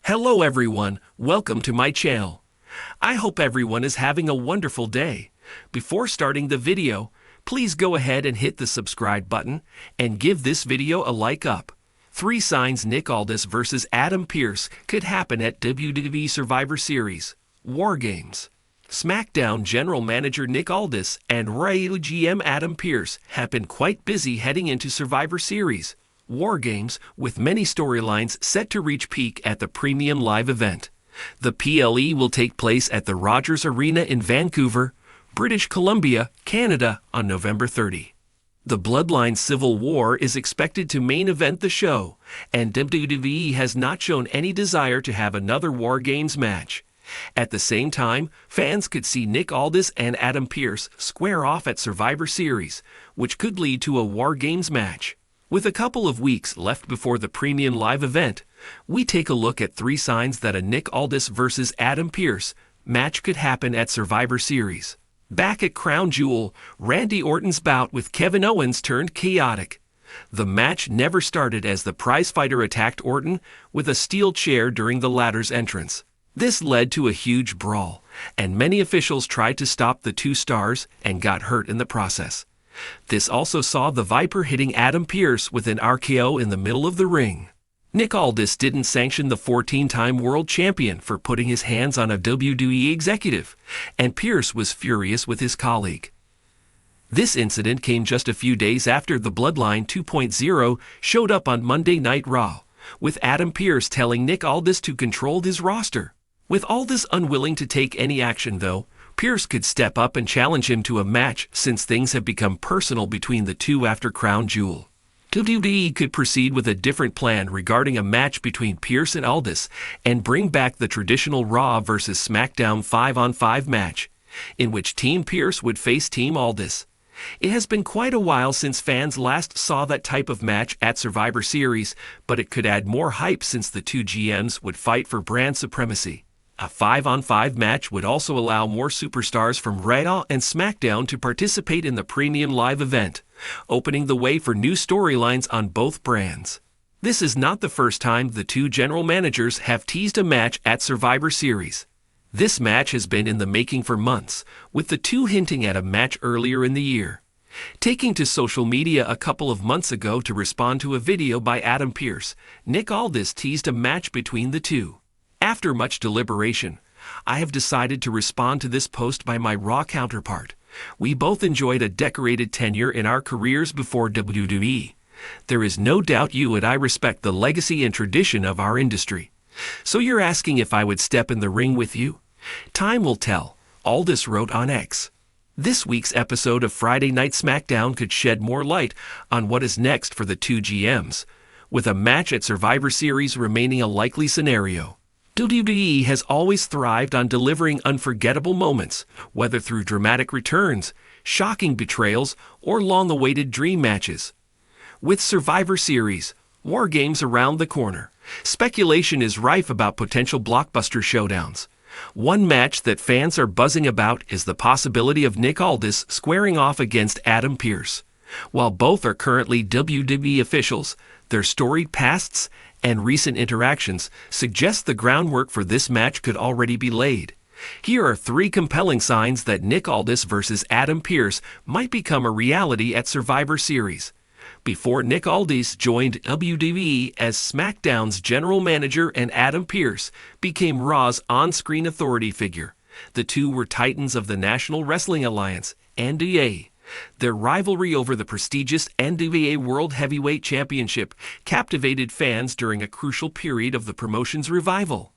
Hello everyone, welcome to my channel. I hope everyone is having a wonderful day. Before starting the video, please go ahead and hit the subscribe button and give this video a like up. 3 signs Nick Aldis vs. Adam Pearce could happen at WWE Survivor Series, WarGames. SmackDown General Manager Nick Aldis and Raw GM Adam Pearce have been quite busy heading into Survivor Series, WarGames, with many storylines set to reach peak at the premium live event. The PLE will take place at the Rogers Arena in Vancouver, British Columbia, Canada on November 30. The Bloodline Civil War is expected to main event the show, and WWE has not shown any desire to have another WarGames match. At the same time, fans could see Nick Aldis and Adam Pearce square off at Survivor Series, which could lead to a WarGames match. With a couple of weeks left before the premium live event, we take a look at 3 signs that a Nick Aldis vs. Adam Pearce match could happen at Survivor Series. Back at Crown Jewel, Randy Orton's bout with Kevin Owens turned chaotic. The match never started as the prizefighter attacked Orton with a steel chair during the latter's entrance. This led to a huge brawl, and many officials tried to stop the 2 stars and got hurt in the process. This also saw the Viper hitting Adam Pearce with an RKO in the middle of the ring. Nick Aldis didn't sanction the 14-time world champion for putting his hands on a WWE executive, and Pearce was furious with his colleague. This incident came just a few days after the Bloodline 2.0 showed up on Monday Night Raw, with Adam Pearce telling Nick Aldis to control his roster. With Aldis unwilling to take any action though, Pearce could step up and challenge him to a match since things have become personal between the two after Crown Jewel. WWE could proceed with a different plan regarding a match between Pearce and Aldis and bring back the traditional Raw vs. SmackDown 5-on-5 match, in which Team Pearce would face Team Aldis. It has been quite a while since fans last saw that type of match at Survivor Series, but it could add more hype since the 2 GMs would fight for brand supremacy. A 5-on-5 match would also allow more superstars from Raw and SmackDown to participate in the premium live event, opening the way for new storylines on both brands. This is not the first time the 2 general managers have teased a match at Survivor Series. This match has been in the making for months, with the 2 hinting at a match earlier in the year. Taking to social media a couple of months ago to respond to a video by Adam Pearce, Nick Aldis teased a match between the 2. After much deliberation, I have decided to respond to this post by my Raw counterpart. We both enjoyed a decorated tenure in our careers before WWE. There is no doubt you and I respect the legacy and tradition of our industry. So you're asking if I would step in the ring with you? Time will tell, Aldis wrote on X. This week's episode of Friday Night SmackDown could shed more light on what is next for the 2 GMs, with a match at Survivor Series remaining a likely scenario. WWE has always thrived on delivering unforgettable moments, whether through dramatic returns, shocking betrayals, or long-awaited dream matches. With Survivor Series, WarGames around the corner, speculation is rife about potential blockbuster showdowns. One match that fans are buzzing about is the possibility of Nick Aldis squaring off against Adam Pearce. While both are currently WWE officials, their storied pasts and recent interactions suggest the groundwork for this match could already be laid. Here are 3 compelling signs that Nick Aldis vs. Adam Pearce might become a reality at Survivor Series. Before Nick Aldis joined WWE as SmackDown's general manager and Adam Pearce became Raw's on-screen authority figure, the 2 were titans of the National Wrestling Alliance, NWA. Their rivalry over the prestigious NWA World Heavyweight Championship captivated fans during a crucial period of the promotion's revival.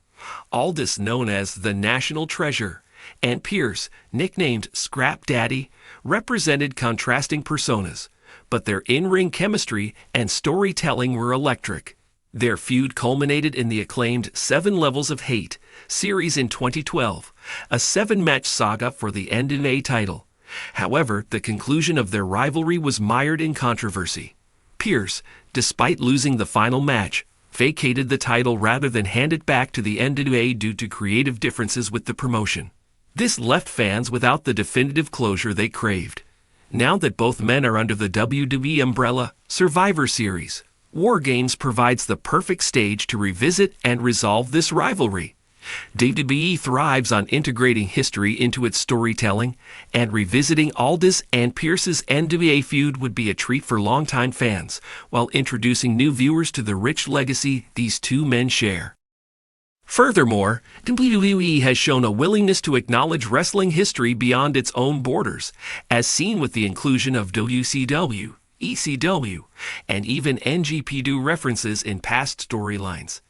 Aldis, known as the National Treasure, and Pearce, nicknamed Scrap Daddy, represented contrasting personas, but their in-ring chemistry and storytelling were electric. Their feud culminated in the acclaimed 7 Levels of Hate series in 2012, a 7-match saga for the NWA title. However, the conclusion of their rivalry was mired in controversy. Pearce, despite losing the final match, vacated the title rather than hand it back to the NWA due to creative differences with the promotion. This left fans without the definitive closure they craved. Now that both men are under the WWE umbrella, Survivor Series, WarGames provides the perfect stage to revisit and resolve this rivalry. WWE thrives on integrating history into its storytelling, and revisiting Aldis and Pearce's NWA feud would be a treat for longtime fans, while introducing new viewers to the rich legacy these two men share. Furthermore, WWE has shown a willingness to acknowledge wrestling history beyond its own borders, as seen with the inclusion of WCW, ECW, and even NGPW references in past storylines.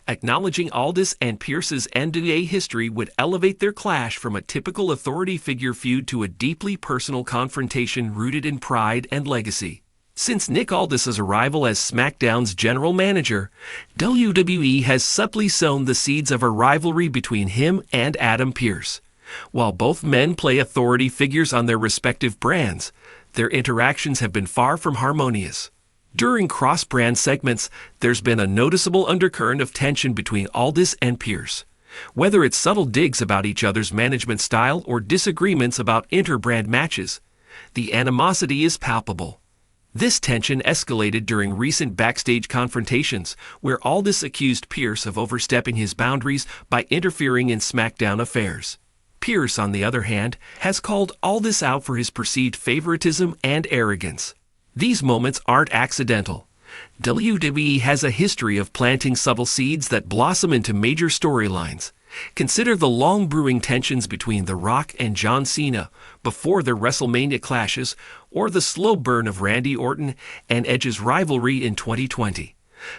Acknowledging Aldis and Pearce's NWA history would elevate their clash from a typical authority figure feud to a deeply personal confrontation rooted in pride and legacy. Since Nick Aldis' arrival as SmackDown's general manager, WWE has subtly sown the seeds of a rivalry between him and Adam Pearce. While both men play authority figures on their respective brands, their interactions have been far from harmonious. During cross-brand segments, there's been a noticeable undercurrent of tension between Aldis and Pearce. Whether it's subtle digs about each other's management style or disagreements about inter-brand matches, the animosity is palpable. This tension escalated during recent backstage confrontations, where Aldis accused Pearce of overstepping his boundaries by interfering in SmackDown affairs. Pearce, on the other hand, has called Aldis out for his perceived favoritism and arrogance. These moments aren't accidental. WWE has a history of planting subtle seeds that blossom into major storylines. Consider the long-brewing tensions between The Rock and John Cena before their WrestleMania clashes, or the slow burn of Randy Orton and Edge's rivalry in 2020.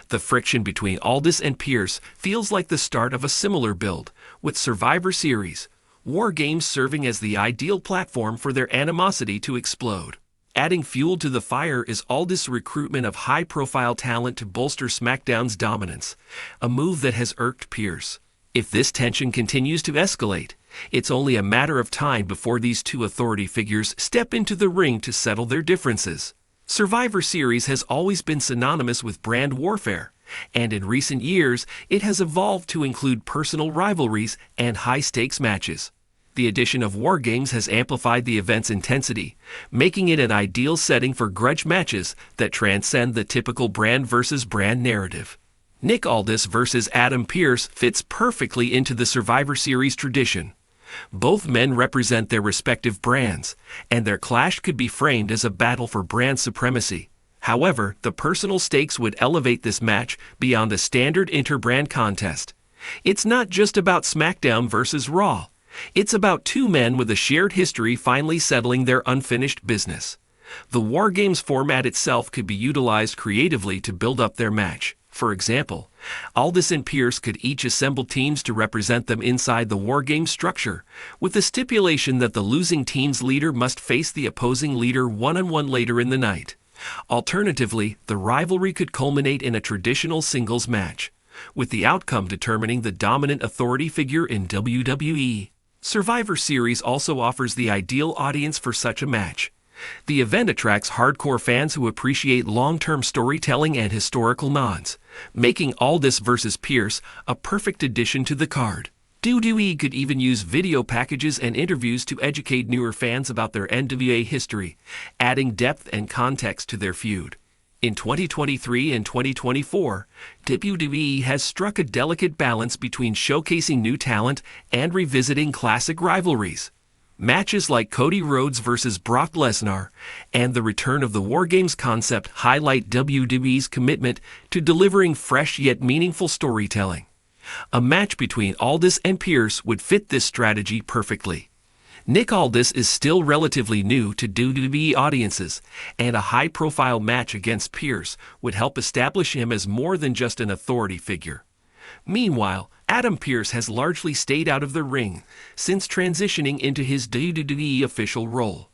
The friction between Aldis and Pearce feels like the start of a similar build, with Survivor Series, WarGames serving as the ideal platform for their animosity to explode. Adding fuel to the fire is Aldis' recruitment of high-profile talent to bolster SmackDown's dominance, a move that has irked Pearce. If this tension continues to escalate, it's only a matter of time before these two authority figures step into the ring to settle their differences. Survivor Series has always been synonymous with brand warfare, and in recent years, it has evolved to include personal rivalries and high-stakes matches. The addition of WarGames has amplified the event's intensity, making it an ideal setting for grudge matches that transcend the typical brand versus brand narrative. Nick Aldis versus Adam Pearce fits perfectly into the Survivor Series tradition. Both men represent their respective brands, and their clash could be framed as a battle for brand supremacy. However, the personal stakes would elevate this match beyond a standard inter-brand contest. It's not just about SmackDown versus Raw. It's about two men with a shared history finally settling their unfinished business. The WarGames format itself could be utilized creatively to build up their match. For example, Aldis and Pearce could each assemble teams to represent them inside the WarGames structure, with the stipulation that the losing team's leader must face the opposing leader one-on-one later in the night. Alternatively, the rivalry could culminate in a traditional singles match, with the outcome determining the dominant authority figure in WWE. Survivor Series also offers the ideal audience for such a match. The event attracts hardcore fans who appreciate long-term storytelling and historical nods, making Aldis versus Pearce a perfect addition to the card. WWE could even use video packages and interviews to educate newer fans about their NWA history, adding depth and context to their feud. In 2023 and 2024, WWE has struck a delicate balance between showcasing new talent and revisiting classic rivalries. Matches like Cody Rhodes versus Brock Lesnar and the return of the WarGames concept highlight WWE's commitment to delivering fresh yet meaningful storytelling. A match between Aldis and Pearce would fit this strategy perfectly. Nick Aldis is still relatively new to WWE audiences, and a high-profile match against Pearce would help establish him as more than just an authority figure. Meanwhile, Adam Pearce has largely stayed out of the ring since transitioning into his WWE official role.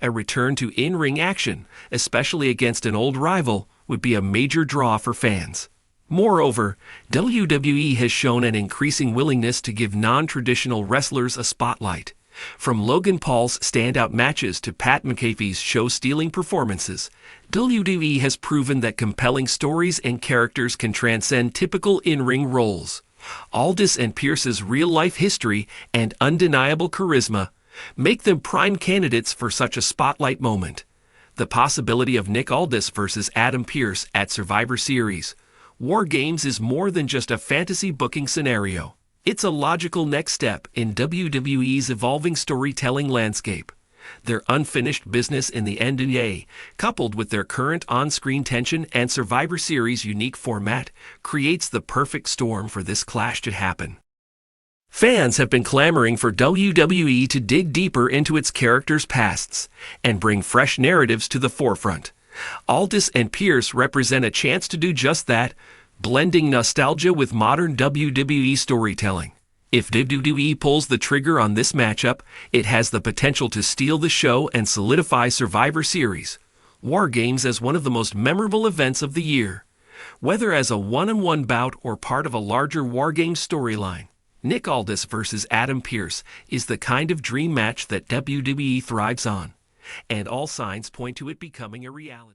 A return to in-ring action, especially against an old rival, would be a major draw for fans. Moreover, WWE has shown an increasing willingness to give non-traditional wrestlers a spotlight. From Logan Paul's standout matches to Pat McAfee's show-stealing performances, WWE has proven that compelling stories and characters can transcend typical in-ring roles. Aldis and Pearce's real-life history and undeniable charisma make them prime candidates for such a spotlight moment. The possibility of Nick Aldis versus Adam Pearce at Survivor Series. WarGames is more than just a fantasy booking scenario. It's a logical next step in WWE's evolving storytelling landscape. Their unfinished business in the NBA, coupled with their current on-screen tension and Survivor Series' unique format, creates the perfect storm for this clash to happen. Fans have been clamoring for WWE to dig deeper into its characters' pasts and bring fresh narratives to the forefront. Aldis and Pearce represent a chance to do just that, blending nostalgia with modern WWE storytelling. If WWE pulls the trigger on this matchup, it has the potential to steal the show and solidify Survivor Series, WarGames as one of the most memorable events of the year. Whether as a one-on-one bout or part of a larger WarGames storyline, Nick Aldis versus Adam Pearce is the kind of dream match that WWE thrives on, and all signs point to it becoming a reality.